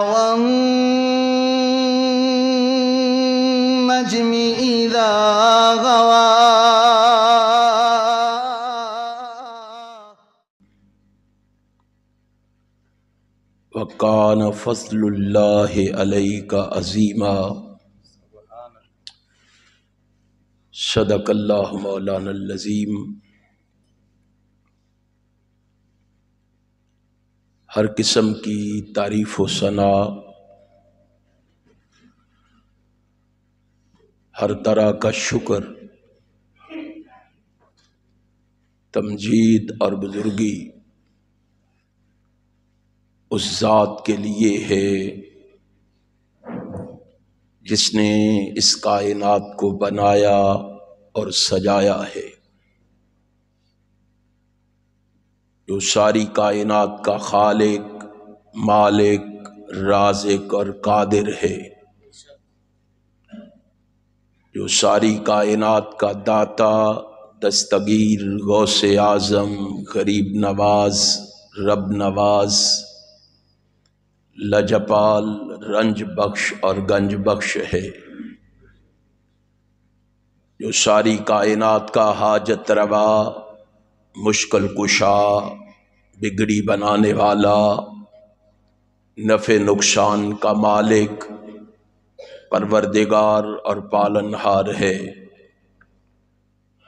والنجم إذا غوى وَكَانَ فَضْلُ اللَّهِ عَلَيْكَ عَظِيمًا۔ صدق اللہ مولانا العظیم۔ ہر قسم کی تعریف و ثنا، ہر طرح کا شکر، تمجید اور بزرگی اس ذات کے لیے ہے جس نے اس کائنات کو بنایا اور سجایا ہے، جو ساری کائنات کا خالق، مالک، رازق اور قادر ہے، جو ساری کائنات کا داتا، دستگیر، غوث اعظم، غریب نواز، رب نواز، لجپال، رنج بخش اور گنج بخش ہے، جو ساری کائنات کا حاجت روا، مشکل کشا، بگڑی بنانے والا، نفع نقصان کا مالک، پروردگار اور پالنہار ہے۔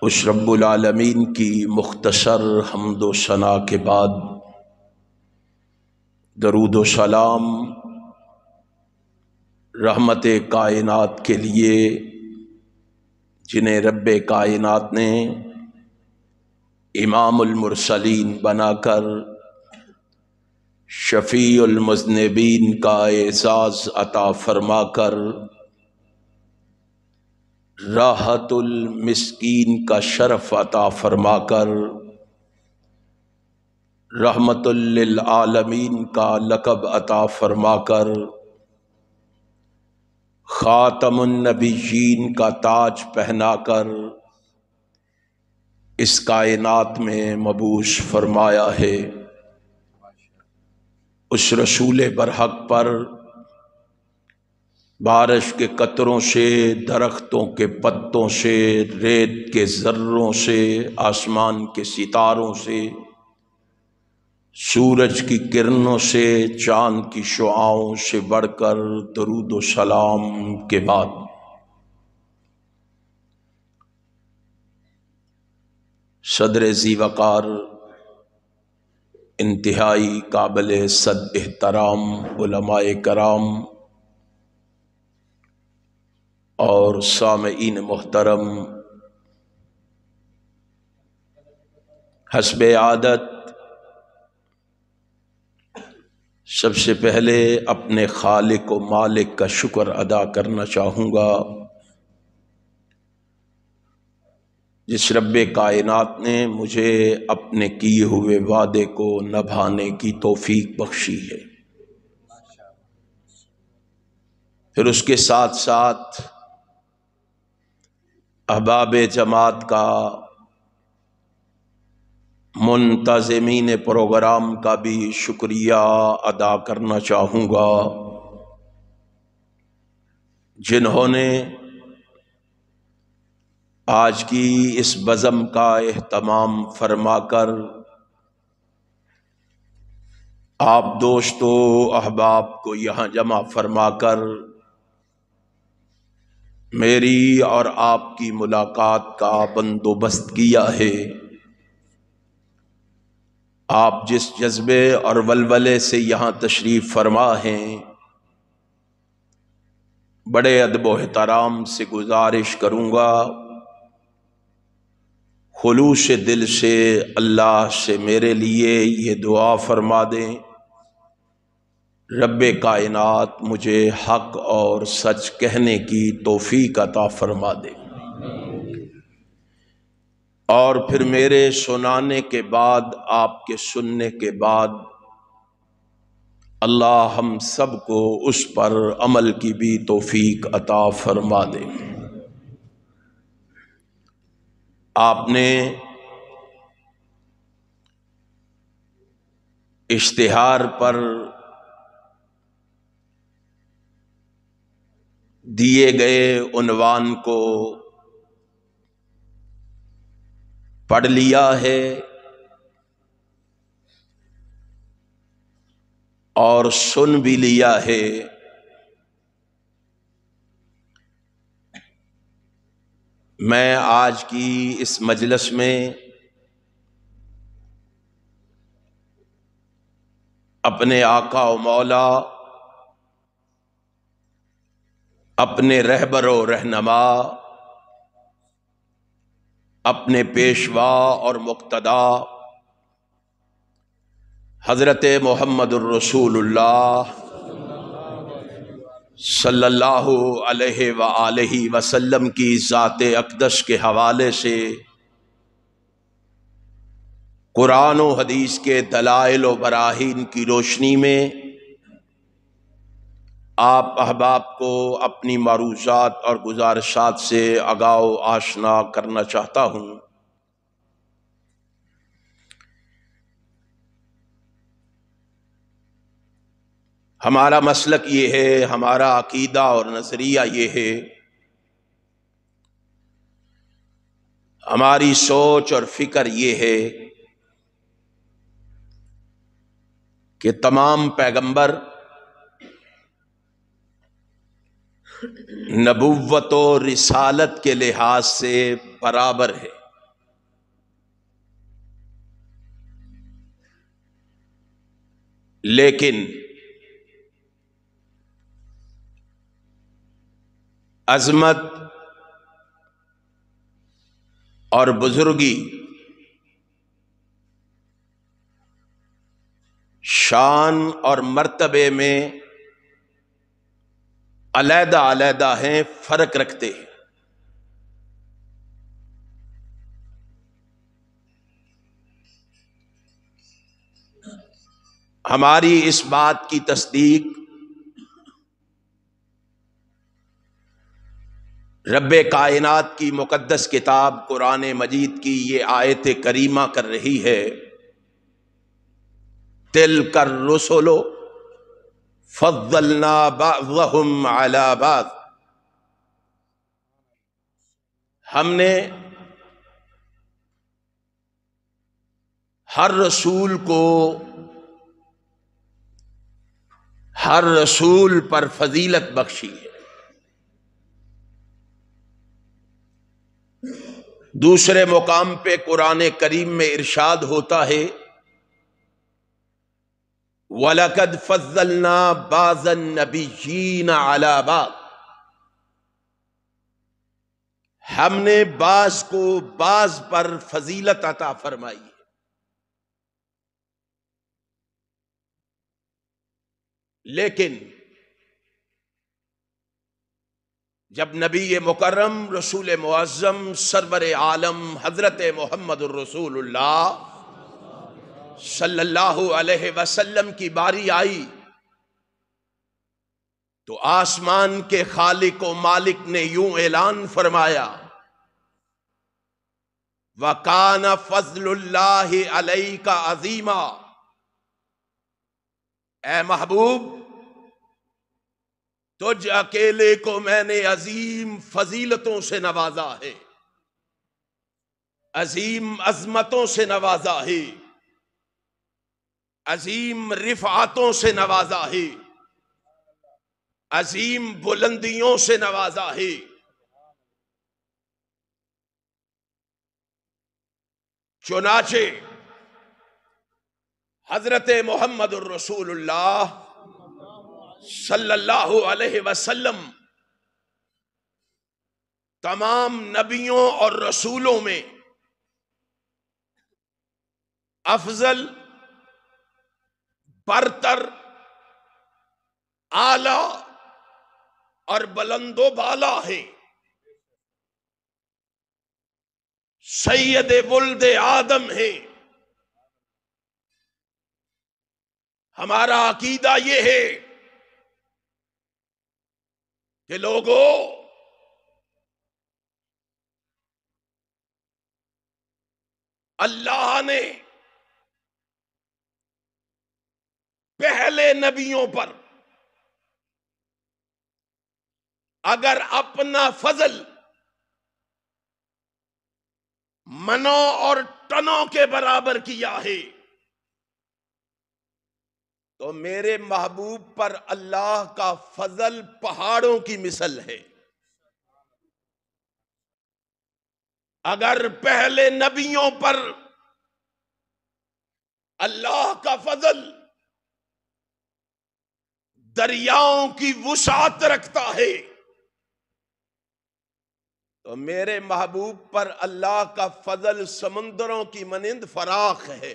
اس رب العالمین کی مختصر حمد و ثنا کے بعد درود و سلام رحمت کائنات کے لیے، جنہیں رب کائنات نے امام المرسلین بنا کر شفیع المذنبین کا اعزاز عطا فرما کر راحت المسکین کا شرف عطا فرما کر رحمت للعالمین کا لقب عطا فرما کر خاتم النبیین کا تاج پہنا کر اس کائنات میں مبعوث فرمایا ہے۔ اس رسول برحق پر بارش کے قطروں سے، درختوں کے پتوں سے، ریت کے ذروں سے، آسمان کے ستاروں سے، سورج کی کرنوں سے، چاند کی شعاؤں سے بڑھ کر درود و سلام کے بعد صدر ذی وقار، انتہائی قابل صد احترام علماء کرام اور سامعین محترم، حسب عادت سب سے پہلے اپنے خالق و مالک کا شکر ادا کرنا چاہوں گا، جس رب کائنات نے مجھے اپنے کیے ہوئے وعدے کو نبھانے کی توفیق بخشی ہے۔ پھر اس کے ساتھ ساتھ احباب جماعت کا، منتظمین پروگرام کا بھی شکریہ ادا کرنا چاہوں گا، جنہوں نے آج کی اس بزم کا اہتمام فرما کر آپ دوستو احباب کو یہاں جمع فرما کر میری اور آپ کی ملاقات کا بندوبست کیا ہے۔ آپ جس جذبے اور ولولے سے یہاں تشریف فرما ہیں، بڑے ادب و احترام سے گزارش کروں گا، خلوص دل سے اللہ سے میرے لیے یہ دعا فرما دیں، رب کائنات مجھے حق اور سچ کہنے کی توفیق عطا فرما دے، اور پھر میرے سنانے کے بعد، آپ کے سننے کے بعد اللہ ہم سب کو اس پر عمل کی بھی توفیق عطا فرما دے۔ آپ نے اشتہار پر دیے گئے عنوان کو پڑھ لیا ہے اور سن بھی لیا ہے۔ میں آج کی اس مجلس میں اپنے آقا و مولا، اپنے رہبر و رہنما، اپنے پیشوا اور مقتدا حضرت محمد الرسول اللہ صلی اللہ علیہ وآلہ وسلم کی ذات اقدس کے حوالے سے قرآن و حدیث کے دلائل و براہین کی روشنی میں آپ احباب کو اپنی معروضات اور گزارشات سے آگاہ و آشنا کرنا چاہتا ہوں۔ ہمارا مسلک یہ ہے، ہمارا عقیدہ اور نظریہ یہ ہے، ہماری سوچ اور فکر یہ ہے کہ تمام پیغمبر نبوت و رسالت کے لحاظ سے برابر ہے، لیکن عظمت اور بزرگی، شان اور مرتبے میں علیحدہ علیحدہ ہیں، فرق رکھتے ہیں۔ ہماری اس بات کی تصدیق رب کائنات کی مقدس کتاب قرآن مجید کی یہ آیت کریمہ کر رہی ہے، تِلْکَ الرُّسُلُ فَضَّلْنَا بَعْضَهُمْ عَلَى بَعْضٍ۔ ہم نے ہر رسول پر فضیلت بخشی ہے۔ دوسرے مقام پہ قرآن کریم میں ارشاد ہوتا ہے، وَلَقَدْ فَضَّلْنَا بَعْضَ النَّبِيِّينَ عَلَى بَعْضٍ۔ ہم نے بعض کو بعض پر فضیلت عطا فرمائی ہے، لیکن جب نبی مکرم رسول معظم سرور عالم حضرت محمد الرسول اللہ صلی اللہ علیہ وسلم کی باری آئی تو آسمان کے خالق و مالک نے یوں اعلان فرمایا، وَكَانَ فَضْلُ اللَّهِ عَلَيْكَ عَظِيمًا۔ اے محبوب، تجھ اکیلے کو میں نے عظیم فضیلتوں سے نوازا ہے، عظیم عظمتوں سے نوازا ہے، عظیم رفعتوں سے نوازا ہے، عظیم بلندیوں سے نوازا ہے۔ چنانچہ حضرت محمد الرسول اللہ صلی اللہ علیہ وسلم تمام نبیوں اور رسولوں میں افضل، برتر، اعلی اور بلند و بالا ہے، سید ولد آدم ہے۔ ہمارا عقیدہ یہ ہے کہ لوگوں، اللہ نے پہلے نبیوں پر اگر اپنا فضل منوں اور ٹنوں کے برابر کیا ہے تو میرے محبوب پر اللہ کا فضل پہاڑوں کی مثل ہے۔ اگر پہلے نبیوں پر اللہ کا فضل دریاؤں کی وسعت رکھتا ہے تو میرے محبوب پر اللہ کا فضل سمندروں کی مانند فراخ ہے۔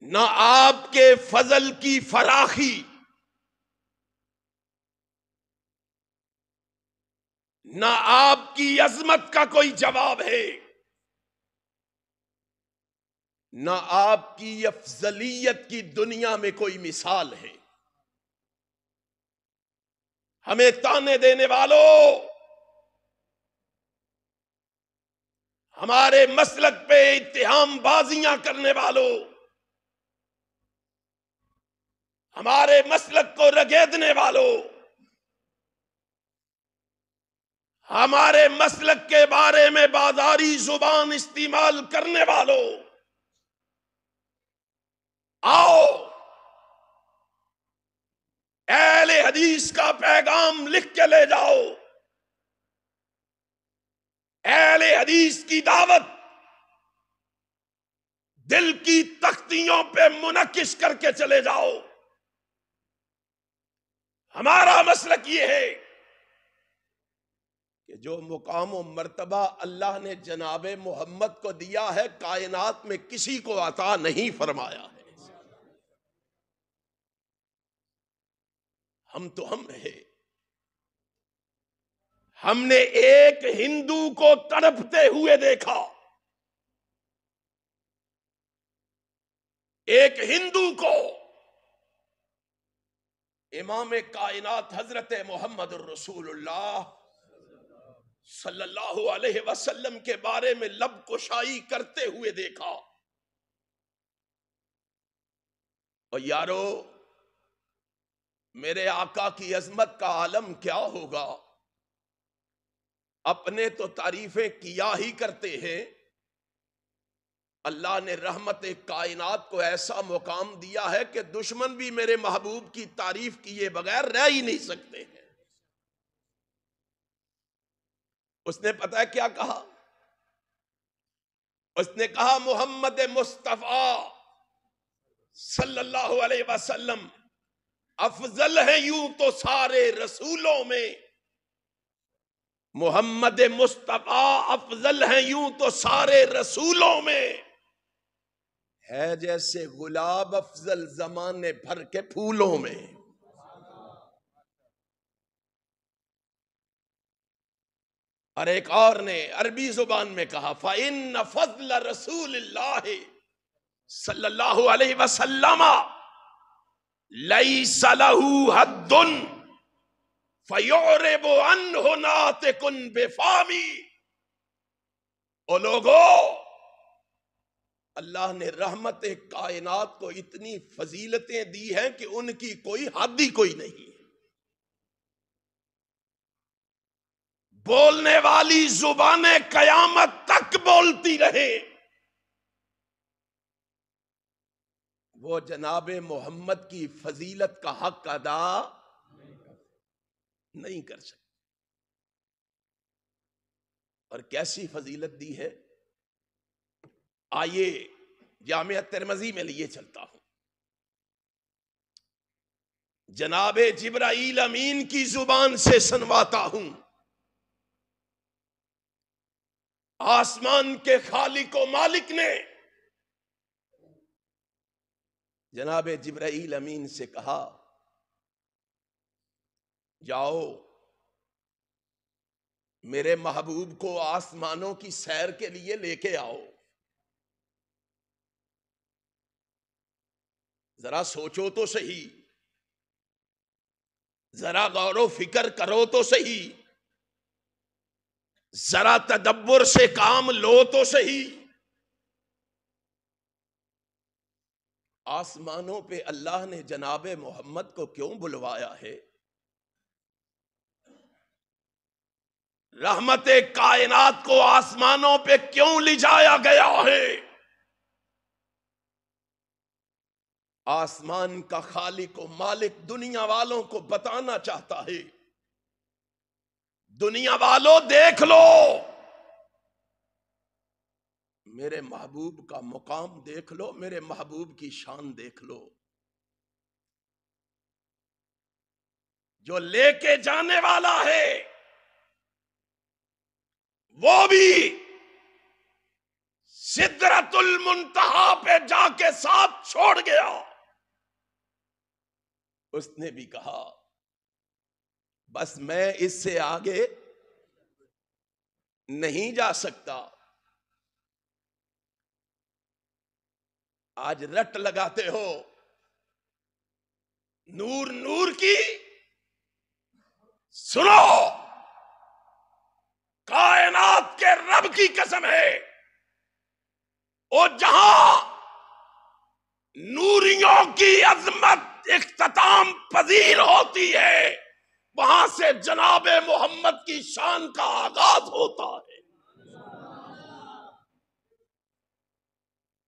نہ آپ کے فضل کی فراخی نہ آپ کی عظمت کا کوئی جواب ہے، نہ آپ کی افضلیت کی دنیا میں کوئی مثال ہے۔ ہمیں تانے دینے والوں، ہمارے مسلک پہ اتہام بازیاں کرنے والوں، ہمارے مسلک کو رگیدنے والوں، ہمارے مسلک کے بارے میں بازاری زبان استعمال کرنے والوں، آؤ اہل حدیث کا پیغام لکھ کے لے جاؤ، اہل حدیث کی دعوت دل کی تختیوں پہ منعکس کر کے چلے جاؤ۔ ہمارا مسلک یہ ہے کہ جو مقام و مرتبہ اللہ نے جناب محمد کو دیا ہے کائنات میں کسی کو عطا نہیں فرمایا ہے۔ ہم تو ہم رہے، ہم نے ایک ہندو کو تڑپتے ہوئے دیکھا، ایک ہندو کو امام کائنات حضرت محمد الرسول اللہ صلی اللہ علیہ وسلم کے بارے میں لب کشائی کرتے ہوئے دیکھا۔ اور یارو، میرے آقا کی عظمت کا عالم کیا ہوگا؟ اپنے تو تعریفیں کیا ہی کرتے ہیں، اللہ نے رحمت کائنات کو ایسا مقام دیا ہے کہ دشمن بھی میرے محبوب کی تعریف کیے بغیر رہ ہی نہیں سکتے ہیں۔ اس نے پتہ ہے کیا کہا؟ اس نے کہا محمد مصطفیٰ صلی اللہ علیہ وسلم افضل ہے یوں تو سارے رسولوں میں، محمد مصطفیٰ افضل ہیں یوں تو سارے رسولوں میں، ہے جیسے گلاب افضل زمانے بھر کے پھولوں میں۔ اور ایک اور نے عربی زبان میں کہا فَإِنَّ فَضْلَ رَسُولِ اللَّهِ صلی اللہ علیہ وسلم لَيْسَ لَهُ حَدٌّ فَيُعْرِبُ عَنْهُ نَاطِقٌ بِفَامِ۔ او لوگو، اللہ نے رحمت کائنات کو اتنی فضیلتیں دی ہیں کہ ان کی کوئی حد ہی کوئی نہیں۔ بولنے والی زبانیں قیامت تک بولتی رہے، وہ جناب محمد کی فضیلت کا حق ادا نہیں کر سکتے۔ اور کیسی فضیلت دی ہے؟ آئیے جامعہ ترمذی میں لیے چلتا ہوں، جناب جبرائیل امین کی زبان سے سنواتا ہوں۔ آسمان کے خالق و مالک نے جناب جبرائیل امین سے کہا جاؤ میرے محبوب کو آسمانوں کی سیر کے لیے لے کے آؤ۔ ذرا سوچو تو صحیح، ذرا غور و فکر کرو تو صحیح، ذرا تدبر سے کام لو تو صحیح۔ آسمانوں پہ اللہ نے جناب محمد کو کیوں بلوایا ہے؟ رحمت کائنات کو آسمانوں پہ کیوں لے جایا گیا ہے؟ آسمان کا خالق و مالک دنیا والوں کو بتانا چاہتا ہے، دنیا والوں دیکھ لو، میرے محبوب کا مقام دیکھ لو، میرے محبوب کی شان دیکھ لو، جو لے کے جانے والا ہے وہ بھی سدرۃ المنتہا پہ جا کے ساتھ چھوڑ گیا۔ اس نے بھی کہا بس میں اس سے آگے نہیں جا سکتا۔ آج رٹ لگاتے ہو نور نور کی، سنو کائنات کے رب کی قسم ہے، اور جہاں نوریوں کی عظمت اختتام پذیر ہوتی ہے وہاں سے جناب محمد کی شان کا آغاز ہوتا ہے۔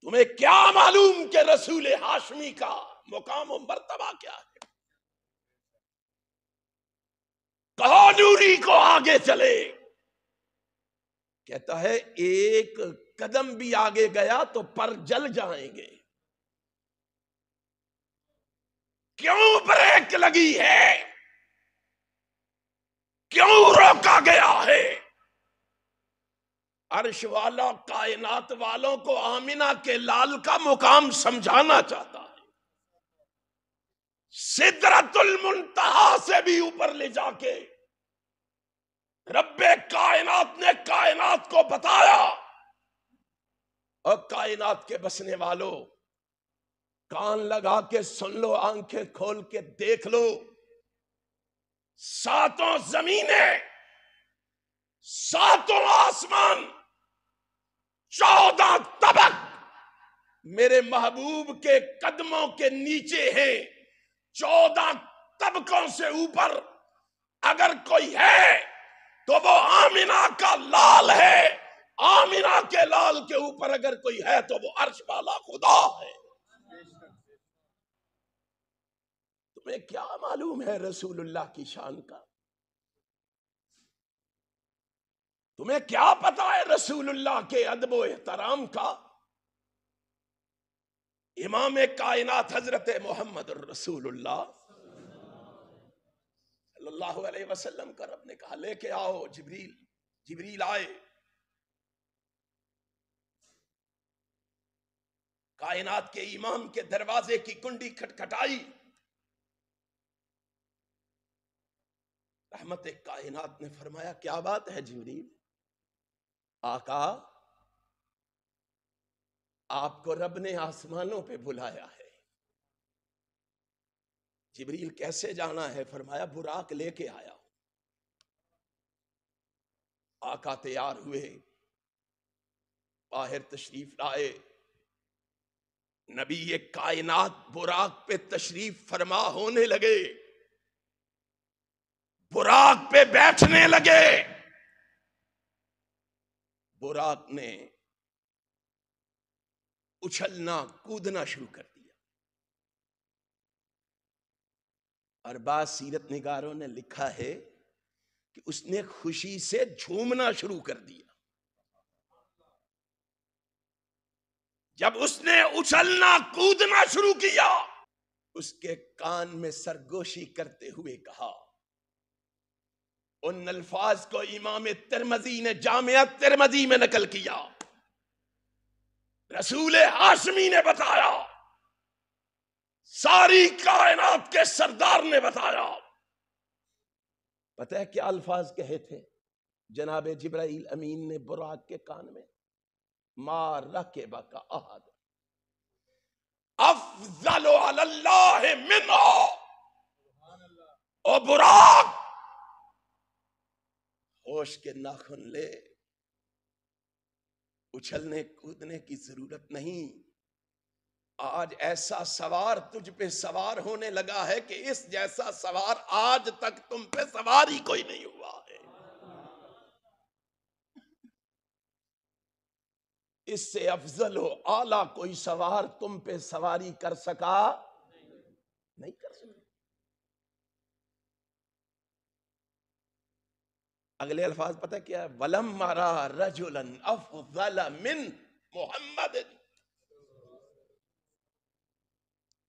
تمہیں کیا معلوم کہ رسول ہاشمی کا مقام و مرتبہ کیا ہے؟ کہو نوری کو آگے چلے، کہتا ہے ایک قدم بھی آگے گیا تو پر جل جائیں گے۔ کیوں بریک لگی ہے؟ کیوں روکا گیا ہے؟ عرش والا کائنات والوں کو آمنہ کے لال کا مقام سمجھانا چاہتا ہے، سدرۃ المنتہا سے بھی اوپر لے جا کے رب کائنات نے کائنات کو بتایا۔ اور کائنات کے بسنے والوں کان لگا کے سن لو، آنکھیں کھول کے دیکھ لو، ساتوں زمینیں، ساتوں آسمان، 14 طبق میرے محبوب کے قدموں کے نیچے ہیں۔ 14 طبقوں سے اوپر اگر کوئی ہے تو وہ آمنہ کا لال ہے، آمنہ کے لال کے اوپر اگر کوئی ہے تو وہ عرش والا خدا ہے۔ تمہیں کیا معلوم ہے رسول اللہ کی شان کا؟ تمہیں کیا پتا ہے رسول اللہ کے ادب و احترام کا؟ امام کائنات حضرت محمد الرسول اللہ صلی اللہ علیہ وسلم کا رب نے کہا لے کے آؤ جبریل۔ جبریل آئے، کائنات کے امام کے دروازے کی کنڈی کھٹکھٹائی، رحمت کائنات نے فرمایا کیا بات ہے جبریل؟ آقا آپ کو رب نے آسمانوں پہ بلایا ہے۔ جبریل کیسے جانا ہے؟ فرمایا براق لے کے آیا۔ آقا تیار ہوئے، باہر تشریف لائے، نبی کائنات براق پہ تشریف فرما ہونے لگے، براق پہ بیٹھنے لگے۔ براق نے اچھلنا کودنا شروع کر دیا، اور بعض سیرت نگاروں نے لکھا ہے کہ اس نے خوشی سے جھومنا شروع کر دیا۔ جب اس نے اچھلنا کودنا شروع کیا، اس کے کان میں سرگوشی کرتے ہوئے کہا، ان الفاظ کو امام ترمذی نے جامعہ ترمذی میں نقل کیا، رسول ہاشمی نے بتایا، ساری کائنات کے سردار نے بتایا۔ پتہ ہے کیا الفاظ کہے تھے جناب جبرائیل امین نے براق کے کان میں؟ ما رکبک احد افضل علی اللہ منہ، او براق ہوش کے ناخن لے، اچھلنے کودنے کی ضرورت نہیں، آج ایسا سوار تجھ پہ سوار ہونے لگا ہے کہ اس جیسا سوار آج تک تم پہ سوار ہی کوئی نہیں ہوا ہے. اس سے افضل و اعلیٰ کوئی سوار تم پہ سواری کر سکا نہیں کر سکا. اگلے الفاظ پتہ کیا ہے؟ وَلَمَّا رَأَى رَجُلًا أَفْضَلَ مِن مُحَمَّدٍ.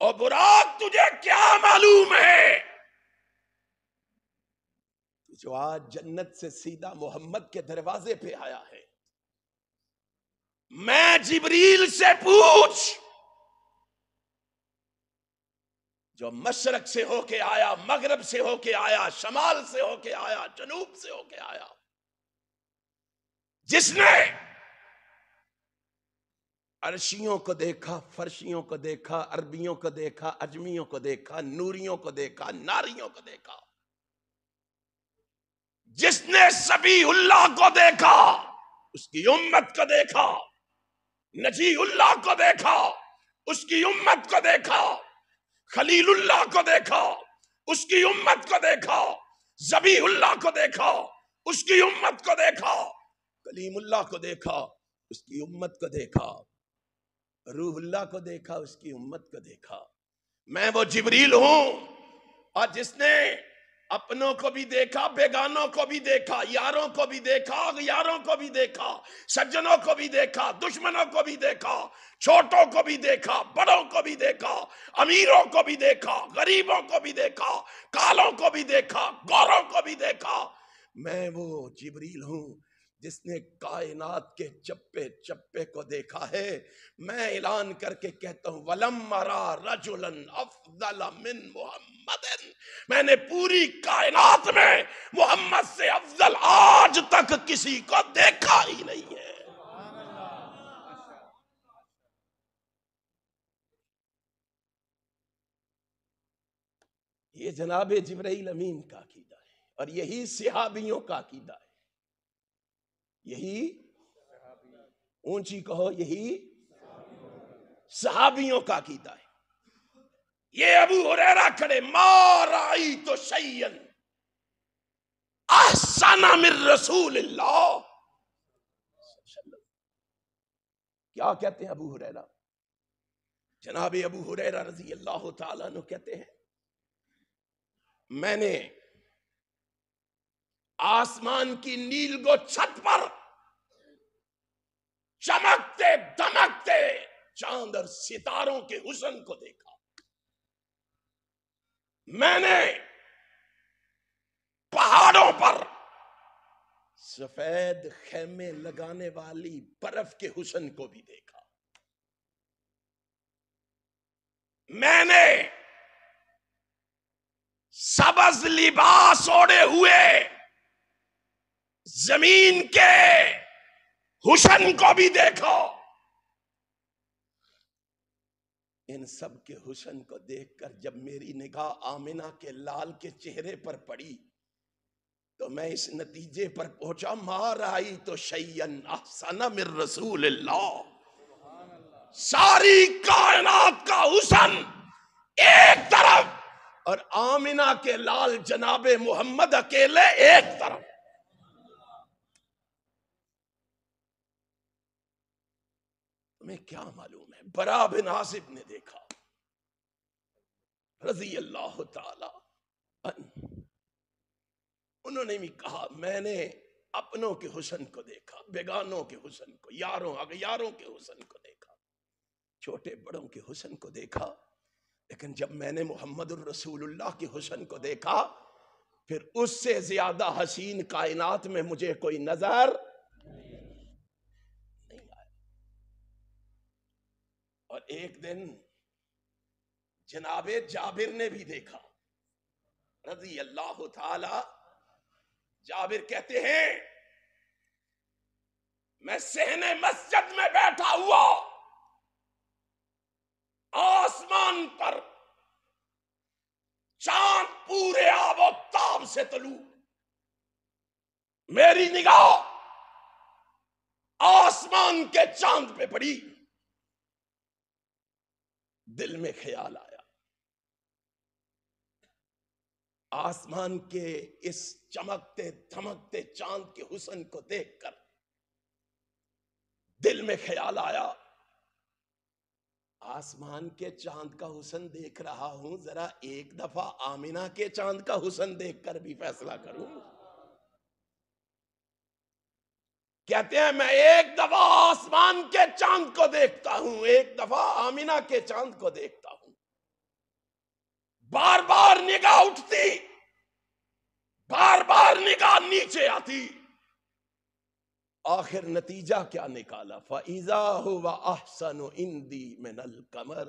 اور براق تجھے کیا معلوم ہے جو آج جنت سے سیدھا محمد کے دروازے پہ آیا ہے؟ میں جبریل سے پوچھ، جو مشرق سے ہو کے آیا، مغرب سے ہو کے آیا، شمال سے ہو کے آیا، جنوب سے ہو کے آیا، جس نے عرشیوں کو دیکھا، فرشیوں کو دیکھا، عربیوں کو دیکھا، اجمیوں کو دیکھا، نوریوں کو دیکھا، ناریوں کو دیکھا، جس نے سبی اللہ کو دیکھا، اس کی امت کو دیکھا، نجی اللہ کو دیکھا، اس کی امت کو دیکھا، خلیل اللہ کو دیکھا، اس کی امت کو دیکھا، ذبیح اللہ کو دیکھا، اس کی امت کو دیکھا، کلیم اللہ کو دیکھا، اس کی امت کو دیکھا، روح اللہ کو دیکھا، اس کی امت کو دیکھا. میں وہ جبریل ہوں، اور جس نے اپنوں کو بھی دیکھا، بیگانوں کو بھی دیکھا، یاروں کو بھی دیکھا، اغیاروں کو بھی دیکھا، سجنوں کو بھی دیکھا، دشمنوں کو بھی دیکھا، چھوٹوں کو بھی دیکھا، بڑوں کو بھی دیکھا، امیروں کو بھی دیکھا، غریبوں کو بھی دیکھا، کالوں کو بھی دیکھا، گوروں کو بھی دیکھا. میں وہ جبریل ہوں جس نے کائنات کے چپے چپے کو دیکھا ہے. میں اعلان کر کے کہتا ہوں وَلَمَّا رَأَى رَجُلًا أَفْضَلَ مِن مُحَمَّدٍ. میں نے پوری کائنات میں محمد سے افضل آج تک کسی کو دیکھا ہی نہیں ہے. یہ جناب جبرائیل امین کا عقیدہ ہے، اور یہی صحابیوں کا عقیدہ ہے. یہی اونچی کہو، یہی صحابیوں کا عقیدہ ہے. یہ ابو ہریرہ کھڑے، ما رأیت شیئا احسن من رسول اللہ. کیا کہتے ہیں ابو ہریرہ؟ جناب ابو ہریرہ رضی اللہ تعالیٰ عنہ کہتے ہیں میں نے آسمان کی نیل گو چھت پر چمکتے دمکتے چاند اور ستاروں کے حسن کو دیکھا. میں نے پہاڑوں پر سفید خیمے لگانے والی برف کے حسن کو بھی دیکھا. میں نے سبز لباس اوڑے ہوئے زمین کے حسن کو بھی دیکھا. ان سب کے حسن کو دیکھ کر جب میری نگاہ آمنہ کے لال کے چہرے پر پڑی تو میں اس نتیجے پر پہنچا ما رأیت شیئا احسن من رسول اللہ. ساری کائنات کا حسن ایک طرف اور آمنہ کے لال جناب محمد اکیلے ایک طرف. تمہیں کیا معلوم ہے؟ برا بن عازب نے دیکھا رضی اللہ تعالی عنہ، انہوں نے بھی کہا میں نے اپنوں کے حسن کو دیکھا، بیگانوں کے حسن کو، یاروں اغیاروں کے حسن کو دیکھا، چھوٹے بڑوں کے حسن کو دیکھا، لیکن جب میں نے محمد الرسول اللہ کے حسن کو دیکھا پھر اس سے زیادہ حسین کائنات میں مجھے کوئی نظر نہیں آیا. اور ایک دن جناب جابر نے بھی دیکھا رضی اللہ تعالی. جابر کہتے ہیں میں صحن مسجد میں بیٹھا ہوا، آسمان پر چاند پورے آب و تاب سے طلوع، میری نگاہ آسمان کے چاند پہ پڑی. دل میں خیال آیا، آسمان کے اس چمکتے دھمکتے چاند کے حسن کو دیکھ کر دل میں خیال آیا، آسمان کے چاند کا حسن دیکھ رہا ہوں، ذرا ایک دفعہ آمنہ کے چاند کا حسن دیکھ کر بھی فیصلہ کروں۔ کہتے ہیں میں ایک دفعہ آسمان کے چاند کو دیکھتا ہوں، ایک دفعہ آمنہ کے چاند کو دیکھتا ہوں، بار بار نگاہ اٹھتی، بار بار نگاہ نیچے آتی، آخر نتیجہ کیا نکالا؟ فَإِذَا هُوَ أَحْسَنُ عِنْدِي مِنَ الْقَمَرِ۔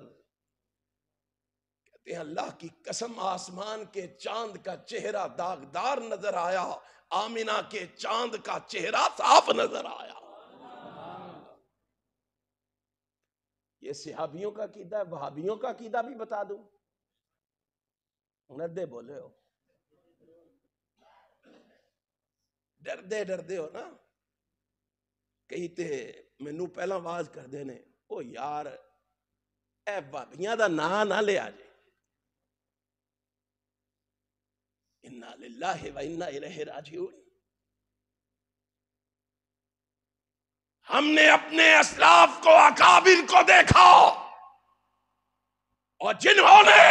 کہتے ہیں اللہ کی قسم آسمان کے چاند کا چہرہ داغدار نظر آیا، آمنہ کے چاند کا چہرہ صاف نظر آیا۔ یہ صحابیوں کا عقیدہ ہے، وہابیوں کا عقیدہ بھی بتا دوں؟ ندے بولے ہو، ڈردے ڈردے ہو نا، کئی تے مینوں پہلا آواز کر دینے، او یار اے بابیاں دا نا نہ لے آجے، انا للہ و انا الیہ راجعون۔ ہم نے اپنے اسلاف کو، اکابر کو دیکھا، اور جنہوں نے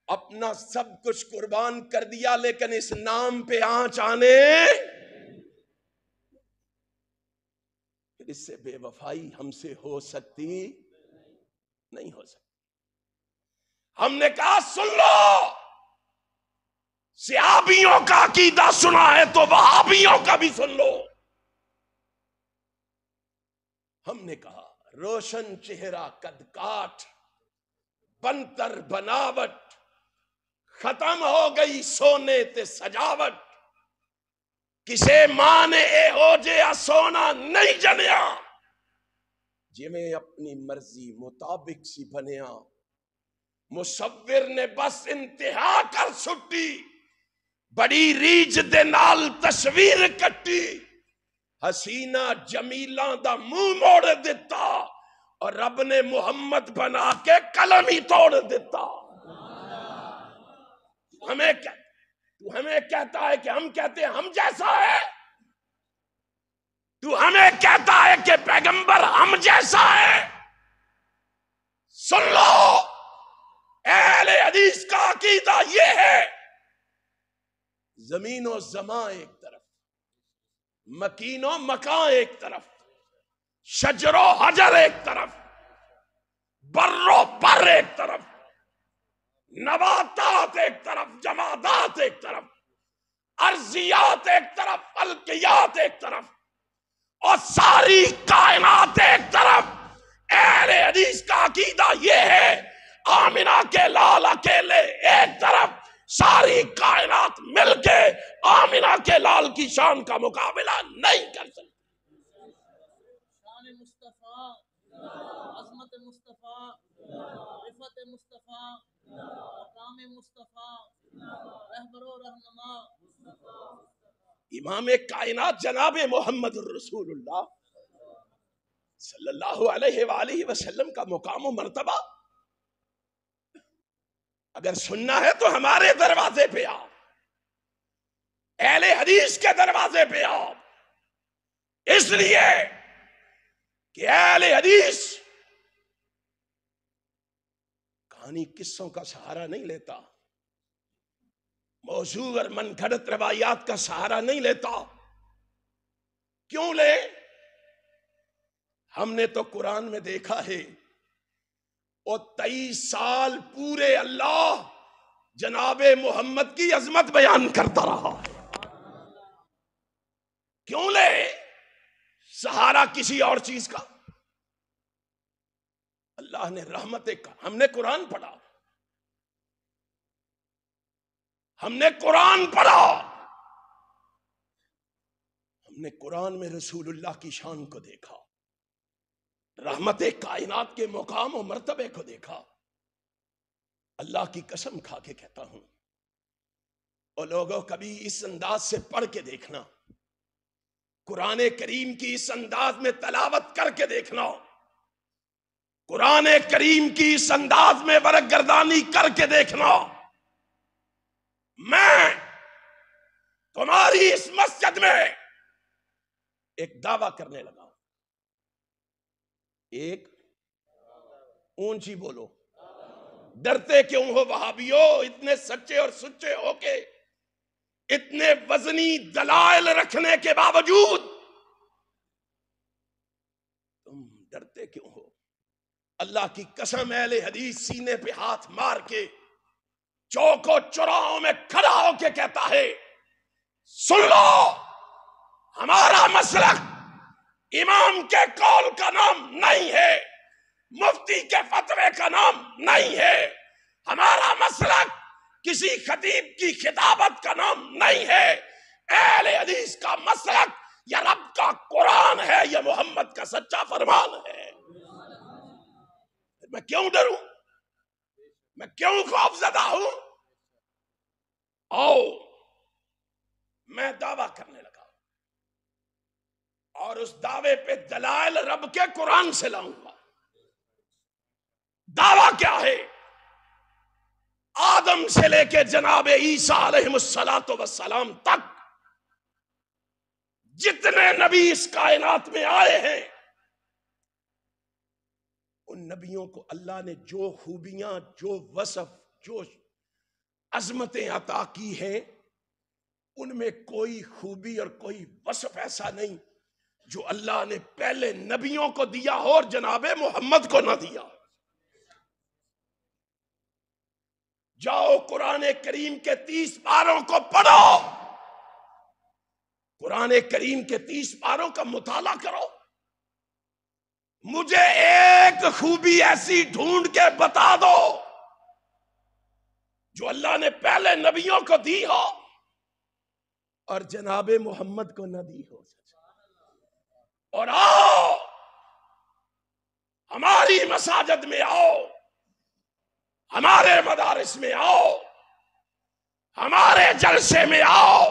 اپنا سب کچھ قربان کر دیا لیکن اس نام پہ آنچ آنے، اس سے بے وفائی ہم سے ہو سکتی نہیں ہو سکتی۔ ہم نے کہا سن لو، صحابیوں کا عقیدہ سنا ہے تو وہابیوں کا بھی سن لو۔ ہم نے کہا روشن چہرہ قد کاٹ، بنتر بناوٹ، ختم ہو گئی سونے تے سجاوٹ، کسے ماں نے اے ہو جیا سونا نہیں جنیا، جی میں اپنی مرضی مطابق سی بنیا، مصور نے بس انتہا کر سٹی، بڑی ریج دے نال تصویر کٹی، حسینہ جمیلاں دا منہ موڑ دیتا، اور رب نے محمد بنا کے قلم ہی توڑ دیتا۔ تو ہمیں کہتا ہے کہ ہم کہتے ہیں ہم جیسا ہے، تو ہمیں کہتا ہے کہ پیغمبر ہم جیسا ہے۔ سن لو، اہل حدیث کا عقیدہ یہ ہے، زمین و زمان ایک طرف، مکین و مکان ایک طرف، شجر و حجر ایک طرف، بر و بر ایک طرف، نباتات ایک طرف، جمادات ایک طرف، ارضیات ایک طرف، فلکیات ایک طرف، اور ساری کائنات ایک طرف۔ اہل حدیث کا عقیدہ یہ ہے، آمنہ کے لال اکیلے ایک طرف، ساری کائنات مل کے آمنہ کے لال کی شان کا مقابلہ نہیں کر سکتی۔ شان مصطفیٰ، عظمت مصطفیٰ، عفت مصطفیٰ، مقام مصطفیٰ، رہبر و رہنما امام کائنات جناب محمد الرسول اللہ صلی اللہ علیہ وآلہ وسلم کا مقام و مرتبہ اگر سننا ہے تو ہمارے دروازے پہ آؤ، اہل حدیث کے دروازے پہ آؤ، اس لیے کہ اہل حدیث کہانی قصوں کا سہارا نہیں لیتا، موضوع اور من گھڑت روایات کا سہارا نہیں لیتا۔ کیوں لے؟ ہم نے تو قرآن میں دیکھا ہے، اور 23 سال پورے اللہ جناب محمد کی عظمت بیان کرتا رہا ہے۔ کیوں لے سہارا کسی اور چیز کا؟ اللہ نے رحمت کا، ہم نے قرآن پڑھا، ہم نے قرآن پڑھا، ہم نے قرآن میں رسول اللہ کی شان کو دیکھا، رحمت کائنات کے مقام و مرتبے کو دیکھا۔ اللہ کی قسم کھا کے کہتا ہوں، اور لوگوں کبھی اس انداز سے پڑھ کے دیکھنا، قرآن کریم کی اس انداز میں تلاوت کر کے دیکھنا، قرآن کریم کی اس انداز میں ورق گردانی کر کے دیکھنا. میں تمہاری اس مسجد میں ایک دعویٰ کرنے لگا ہوں. ایک اونچی بولو. ڈرتے کیوں ہو وہابیو؟ اتنے سچے اور سچے ہو کے اتنے وزنی دلائل رکھنے کے باوجود تم ڈرتے کیوں ہو؟ اللہ کی قسم اہل حدیث سینے پہ ہاتھ مار کے چوک و چوراہوں میں کھڑا ہو کے کہتا ہے سن لو، ہمارا مسلک امام کے قول کا نام نہیں ہے، مفتی کے فتوے کا نام نہیں ہے، ہمارا مسلک کسی خطیب کی خطابت کا نام نہیں ہے. اہل حدیث کا مسلک یا رب کا قرآن ہے یا محمد کا سچا فرمان ہے. میں کیوں ڈروں؟ میں کیوں خوف زدہ ہوں؟ آؤ میں دعویٰ کرنے لگا اور اس دعوے پہ دلائل رب کے قرآن سے لاؤں گا. دعویٰ کیا ہے؟ آدم سے لے کے جناب عیسیٰ علیہ السلام تک جتنے نبی اس کائنات میں آئے ہیں، ان نبیوں کو اللہ نے جو خوبیاں، جو وصف، جو عظمتیں عطا کی ہیں، ان میں کوئی خوبی اور کوئی وصف ایسا نہیں جو اللہ نے پہلے نبیوں کو دیا ہو اور جناب محمد کو نہ دیا. جاؤ قرآن کریم کے 30 پاروں کو پڑھو، قرآن کریم کے 30 پاروں کا مطالعہ کرو. مجھے ایک خوبی ایسی ڈھونڈ کے بتا دو جو اللہ نے پہلے نبیوں کو دی ہو اور جناب محمد کو نہ دی ہو. اور آؤ ہماری مساجد میں آؤ، ہمارے مدارس میں آؤ، ہمارے جلسے میں آؤ،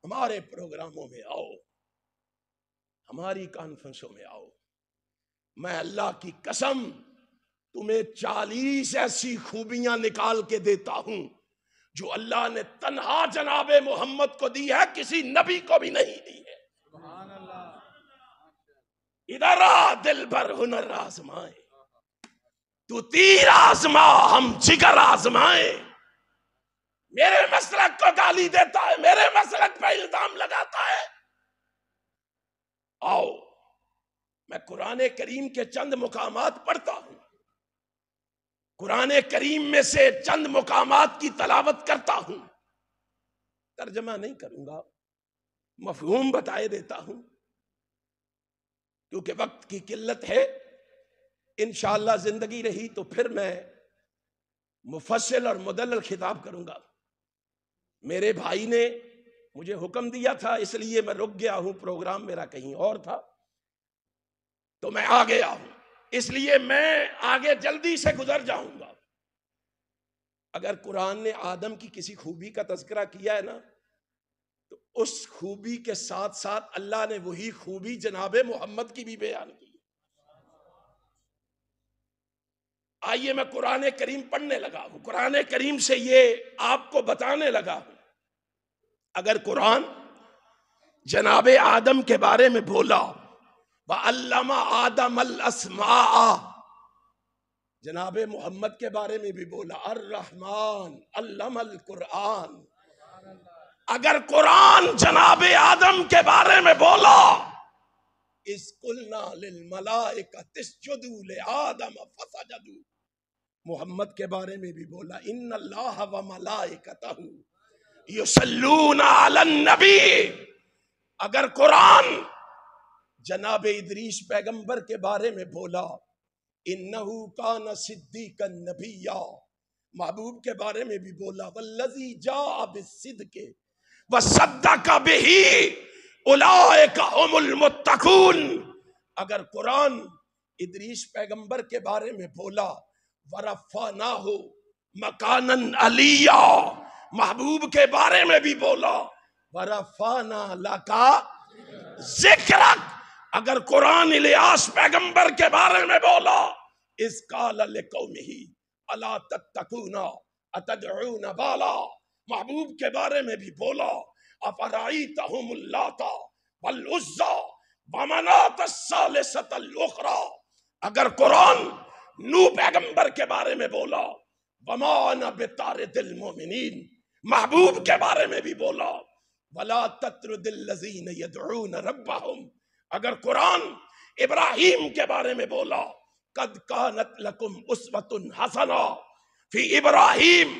ہمارے پروگراموں میں آؤ، ہماری کانفرنسوں میں آؤ. میں اللہ کی قسم تمہیں 40 ایسی خوبیاں نکال کے دیتا ہوں جو اللہ نے تنہا جناب محمد کو دی ہے، کسی نبی کو بھی نہیں دی ہے. ادھر آ دل بھر ہنر آزمائے، تو تیر آزما ہم جگر آزمائے. میرے مسلک کو گالی دیتا ہے، میرے مسلک پہ الزام لگاتا ہے. آؤ میں قرآن کریم کے چند مقامات پڑھتا ہوں، قرآن کریم میں سے چند مقامات کی تلاوت کرتا ہوں. ترجمہ نہیں کروں گا، مفہوم بتائے دیتا ہوں کیونکہ وقت کی قلت ہے. انشاءاللہ زندگی رہی تو پھر میں مفصل اور مدلل خطاب کروں گا. میرے بھائی نے مجھے حکم دیا تھا، اس لیے میں رک گیا ہوں، پروگرام میرا کہیں اور تھا تو میں آ گیا ہوں، اس لیے میں آگے جلدی سے گزر جاؤں گا. اگر قرآن نے آدم کی کسی خوبی کا تذکرہ کیا ہے نا تو اس خوبی کے ساتھ ساتھ اللہ نے وہی خوبی جناب محمد کی بھی بیان کی. آئیے میں قرآن کریم پڑھنے لگا ہوں، قرآن کریم سے یہ آپ کو بتانے لگا ہوں. اگر قرآن جناب آدم کے بارے میں بولا وَعَلَّمَ آدَمَ الْأَسْمَاءَ، جناب محمد کے بارے میں بھی بولا الرحمن علم القرآن. اگر قرآن جناب آدم کے بارے میں بولا اِذْ قُلْنَا لِلْمَلَائِكَةِ اسْجُدُوا لِآدَمَ فَسَجَدُوا، محمد کے بارے میں بھی بولا ان اللہ وملائکتہ یصلون علی النبی. اگر قرآن جناب ادریس پیغمبر کے بارے میں بولا انہو کان صدیقا نبیا، محبوب کے بارے میں بھی بولا والذی جاء بالصدق وصدق بہ اولئک هم المتقون. اگر قرآن ادریس پیغمبر کے بارے میں بولا ورفعناہ مکانا علیا، محبوب کے بارے میں بھی بولا ورفعنا لک ذکرک. اگر قرآن الیاس پیغمبر کے بارے میں بولا، اذ قال لقومہ الا تتقون اتدعون بالا، محبوب کے بارے میں بھی بولا افرأیتہم اللات والعزی ومناة الثالثۃ الاخری۔ اگر قرآن نو پیغمبر کے بارے میں بولا وما انا بطارد المؤمنین، محبوب کے بارے میں بھی بولا ولا تطرد الذین یدعون ربہم، اگر قرآن ابراہیم کے بارے میں بولا قد کانت لکم اسوۃ حسنہ فی ابراہیم،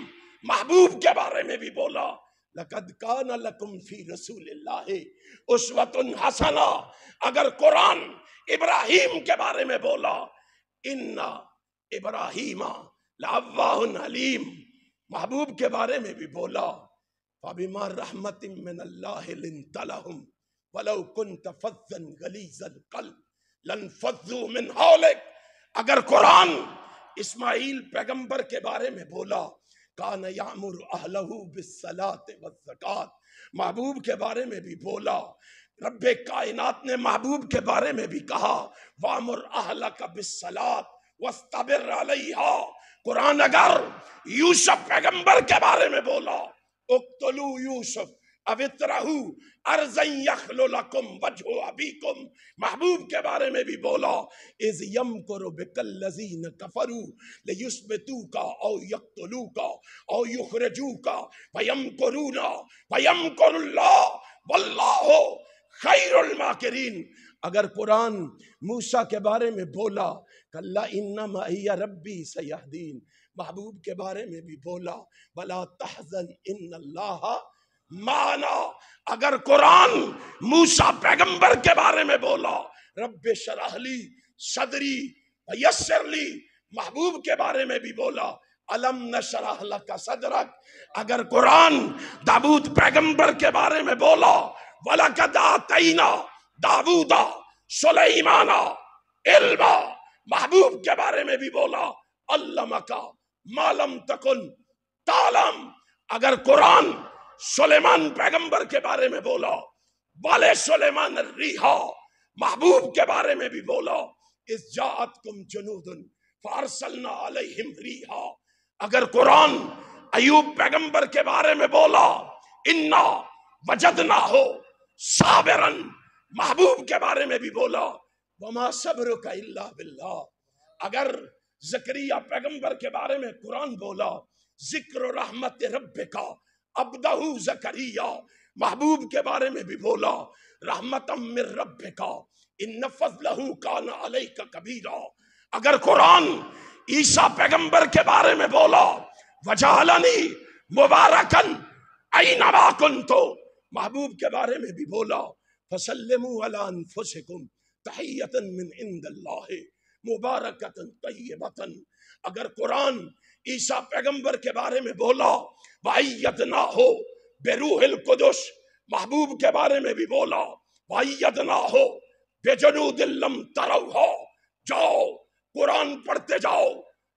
محبوب کے بارے میں بھی بولا لقد کان لکم فی رسول اللہ اسوۃ حسنہ، اگر قرآن ابراہیم کے بارے میں بولا ان ابراہیم لأواہ حلیم، محبوب کے بارے میں بھی بولا فبما رحمت من اللہ لنت لہم ولو كنت فظا غلیظ القلب لانفضوا من حولک، اگر قرآن اسماعیل پیغمبر کے بارے میں بولا کان یأمر اہلہ بالصلاۃ والزکوٰۃ، محبوب کے بارے میں بھی بولا، رب کائنات نے محبوب کے بارے میں بھی کہا وَأْمُرْ أَهْلَكَ بِالصَّلَاةِ وَاسْتَبِرْ عَلَيْهَا۔ قرآن اگر یوسف پیغمبر کے بارے میں بولا اقتلوا یوسف او اطرحوا ارضا یخل لکم وجہ ابیکم، محبوب کے بارے میں بھی بولا اذ یمکر بک الذین کفروا لیثبتوک او یقتلوک او یخرجوک ویمکرون ویمکر اللہ واللہ خیر الماکرین۔ اگر قرآن موسیٰ کے بارے میں بولا کلا ان معی ربی سیہدین، محبوب کے بارے میں بھی بولا ولا تحزن ان اللہ معنا، اگر قرآن موسیٰ پیغمبر کے بارے میں بولا رب اشرح لی صدری ویسر لی، محبوب کے بارے میں بھی بولا الم نشرح لک صدرک، اگر قرآن داؤد پیغمبر کے بارے میں بولا وَلَقَدْ آتَيْنَا دَاوُودَ سُلَيْمَانَ عِلْمًا، محبوب کے بارے میں بھی بولا عَلَّمَكَ مَا لَمْ تَكُنْ تَعْلَمْ، اگر قرآن سلیمان پیغمبر کے بارے میں بولا وَلَا سُلَيْمَانَ الرِّيحَ، محبوب کے بارے میں بھی بولا اِذْ جَاءَتْكُمْ جُنُودٌ فَأَرْسَلْنَا عَلَيْهِمْ رِيحًا، اگر قرآن ایوب پیغمبر کے بارے میں بولا اِنَّا وَجَدْنَاهُ صابرن، محبوب کے بارے میں بھی بولا وما صبرک الا باللہ، اگر زکریا پیغمبر کے بارے میں قرآن بولا ذکر رحمت ربک عبدہ زکریا، محبوب کے بارے میں بھی بولا رحمتا من ربک ان فضلہ کان علیک کبیرا، اگر قرآن عیسیٰ پیغمبر کے بارے میں بولا وجعلنی مبارکن اینما کنت، محبوب کے بارے میں بھی بولا فسلموا علی انفسکم تحیۃ من عند اللہ مبارکۃ طیبۃ، اگر قرآن عیسیٰ پیغمبر کے بارے میں بولا وَأَيَّدْنَاهُ بِرُوحِ الْقُدُسِ، محبوب کے بارے میں بھی بولا وَأَيَّدْنَاهُ بِجُنُودٍ لَّمْ تَرَوْهَا، جاؤ قرآن پڑھتے جاؤ،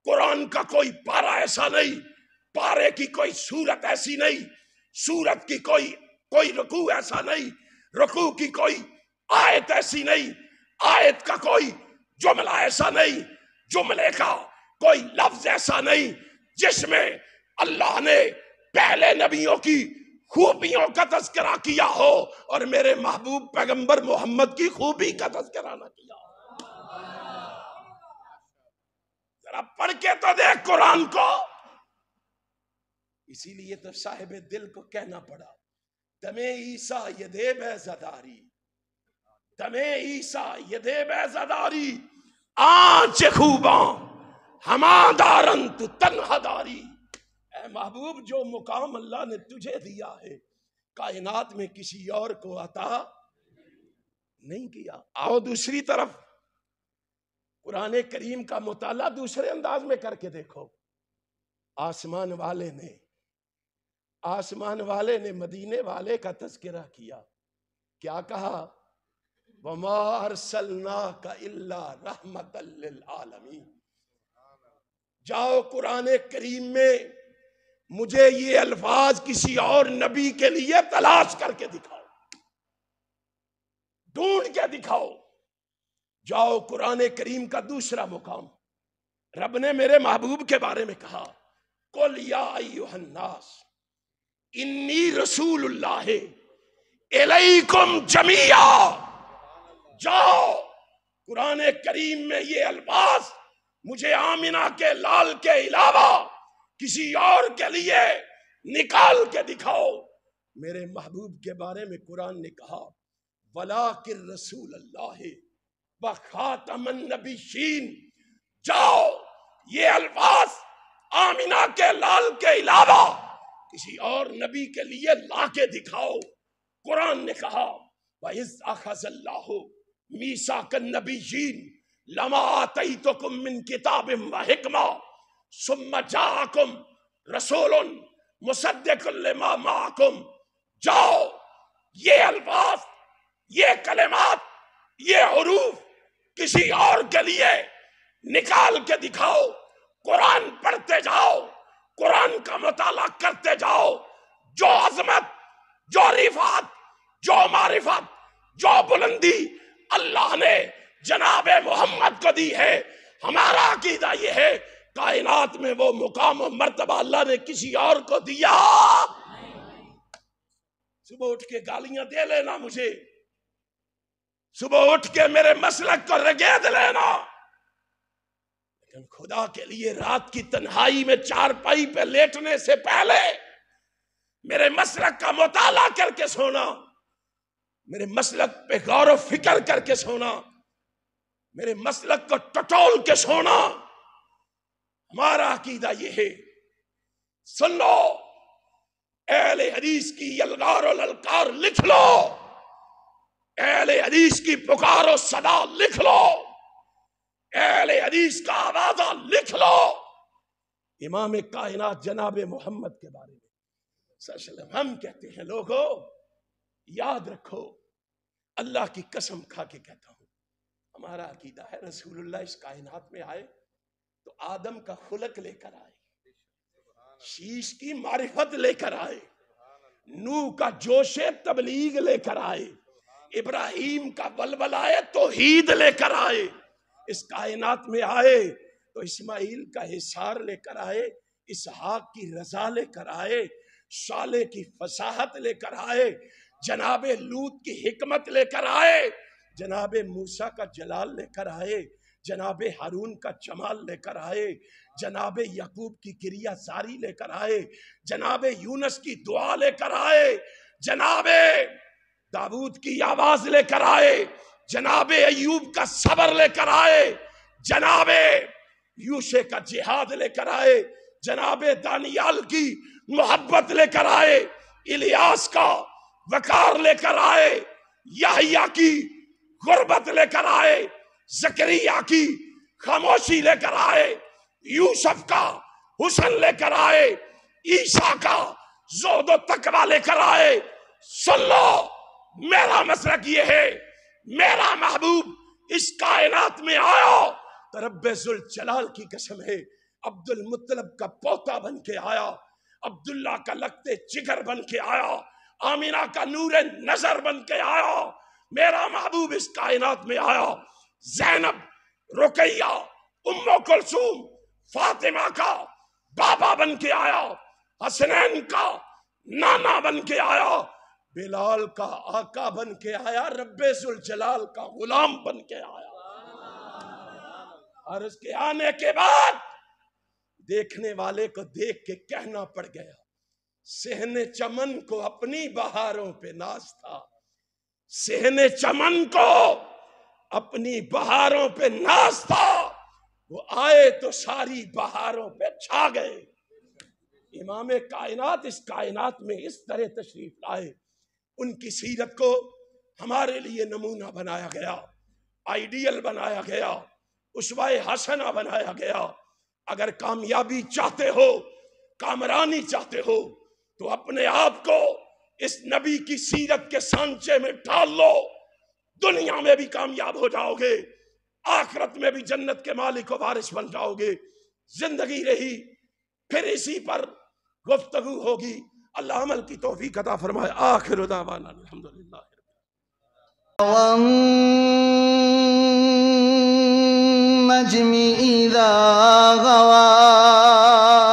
قرآن کا کوئی پارہ ایسا نہیں، پارے کی کوئی صورت ایسی نہیں، صورت کی کوئی رکوع ایسا نہیں، رکوع کی کوئی آیت ایسی نہیں، آیت کا کوئی جملہ ایسا نہیں، جملے کا کوئی لفظ ایسا نہیں جس میں اللہ نے پہلے نبیوں کی خوبیوں کا تذکرہ کیا ہو اور میرے محبوب پیغمبر محمد کی خوبی کا تذکرہ نہ کیا ہو۔ ذرا پڑھ کے تو دیکھ قرآن کو، اسی لیے تو صاحب دل کو کہنا پڑا دمِ عیسیٰ یدے بیزداری، دمِ عیسیٰ یدے بیزداری، آنچ خوباں ہما دارن تو تنہا داری، اے محبوب جو مقام اللہ نے تجھے دیا ہے کائنات میں کسی اور کو عطا نہیں کیا۔ آؤ دوسری طرف قرآن کریم کا مطالعہ دوسرے انداز میں کر کے دیکھو، آسمان والے نے مدینے والے کا تذکرہ کیا، کیا کہا وَمَا أَرْسَلْنَاكَ إِلَّا رَحْمَةً لِلْعَالَمِينَ۔ جاؤ قرآن کریم میں مجھے یہ الفاظ کسی اور نبی کے لیے تلاش کر کے دکھاؤ، ڈھونڈ کے دکھاؤ جاؤ قرآن کریم کا دوسرا مقام، رب نے میرے محبوب کے بارے میں کہا قل یا ایھا الناس انی رسول اللہ الیکم جمیعا۔ جاؤ قرآن کریم میں یہ الفاظ مجھے آمنہ کے لال کے علاوہ کسی اور کے لیے نکال کے دکھاؤ۔ میرے محبوب کے بارے میں قرآن نے کہا وَلَٰكِن رسول اللہ وَخَاتَمَ النَّبِيِّينَ۔ جاؤ یہ الفاظ آمنہ کے لال کے علاوہ کسی اور نبی کے لیے لا کے دکھاؤ۔ قرآن نے کہا وَإِذْ أَخَذَ اللَّهُ مِيثَاقَ النَّبِيِّينَ لَمَا آتَيْتُكُم مِّن كِتَابٍ وَحِكْمَةٍ ثُمَّ جَاءَكُم رَّسُولٌ مُصَدِّقٌ لِّمَا مَعَكُمْ۔ جاؤ یہ الفاظ، یہ کلمات، یہ حروف کسی اور کے لیے نکال کے دکھاؤ۔ قرآن پڑھتے جاؤ، قرآن کا مطالعہ کرتے جاؤ۔ جو عظمت، جو رفعت، جو معرفت، جو بلندی اللہ نے جناب محمد کو دی ہے، ہمارا عقیدہ یہ ہے کائنات میں وہ مقام و مرتبہ اللہ نے کسی اور کو دیا۔ صبح اٹھ کے گالیاں دے لینا مجھے، صبح اٹھ کے میرے مسلک کو رگید لینا، لیکن خدا کے لیے رات کی تنہائی میں چارپائی پہ لیٹنے سے پہلے میرے مسلک کا مطالعہ کر کے سونا، میرے مسلک پہ غور و فکر کر کے سونا، میرے مسلک کو ٹٹول کے سونا۔ ہمارا عقیدہ یہ ہے، سن لو، اہل حدیث کی الغار و للکار لکھ لو، اہل حدیث کی پکار و صدا لکھ لو، اہل حدیث کا آوازہ لکھ لو۔ امام کائنات جناب محمد کے بارے میں صلی اللہ علیہ وسلم ہم کہتے ہیں لوگوں یاد رکھو، اللہ کی قسم کھا کے کہتا ہوں، ہمارا عقیدہ ہے رسول اللہ اس کائنات میں آئے تو آدم کا خلق لے کر آئے، شیش کی معرفت لے کر آئے، نوح کا جوش تبلیغ لے کر آئے، ابراہیم کا ولولائے توحید لے کر آئے، اس کائنات میں آئے تو اسماعیل کا حصار لے کر آئے، اسحاق کی رضا لے کر آئے، صالح کی فصاحت لے کر آئے، جناب لوط کی حکمت لے کر آئے، جناب موسیٰ کا جلال لے کر آئے، جناب ہارون کا جمال لے کر آئے، جناب یعقوب کی گریہ زاری لے کر آئے، جناب یونس کی دعا لے کر آئے، جناب داؤد کی آواز لے کر آئے، جناب ایوب کا صبر لے کر آئے، جناب یوشع کا جہاد لے کر آئے، جناب دانیال کی محبت لے کر آئے، الیاس کا وقار لے کر آئے، یحییٰ کی غربت لے کر آئے، زکریا کی خاموشی لے کر آئے، یوسف کا حسن لے کر آئے، عیسیٰ کا زہد و تقویٰ لے کر آئے۔ سن لو، میرا مسلک یہ ہے، میرا محبوب اس کائنات میں آیا تو رب ذوالجلال کی قسم ہے عبد المطلب کا پوتا بن کے آیا، عبداللہ کا لگتے جگر بن کے آیا، آمینہ کا نور نظر بن کے آیا۔ میرا محبوب اس کائنات میں آیا، زینب، رقیہ، ام کلثوم، فاطمہ کا بابا بن کے آیا، حسنین کا نانا بن کے آیا، بلال کا آقا بن کے آیا، رب ذوالجلال کا غلام بن کے آیا۔ اور اس کے آنے کے بعد دیکھنے والے کو دیکھ کے کہنا پڑ گیا، صحن چمن کو اپنی بہاروں پہ ناز تھا، صحن چمن کو اپنی بہاروں پہ ناز تھا، وہ آئے تو ساری بہاروں پہ چھا گئے۔ امام کائنات اس کائنات میں اس طرح تشریف لائے، ان کی سیرت کو ہمارے لیے نمونہ بنایا گیا، آئیڈیل بنایا گیا، اسوہ حسنہ بنایا گیا۔ اگر کامیابی چاہتے ہو، کامرانی چاہتے ہو تو اپنے آپ کو اس نبی کی سیرت کے سانچے میں ڈال لو، دنیا میں بھی کامیاب ہو جاؤ گے، آخرت میں بھی جنت کے مالک و وارث بن جاؤ گے۔ زندگی رہی پھر اسی پر گفتگو ہوگی۔ اللہ عمل کی توفیق عطا فرمائے۔ آخر دعوانا الحمدللہ۔ النجم إذا غوى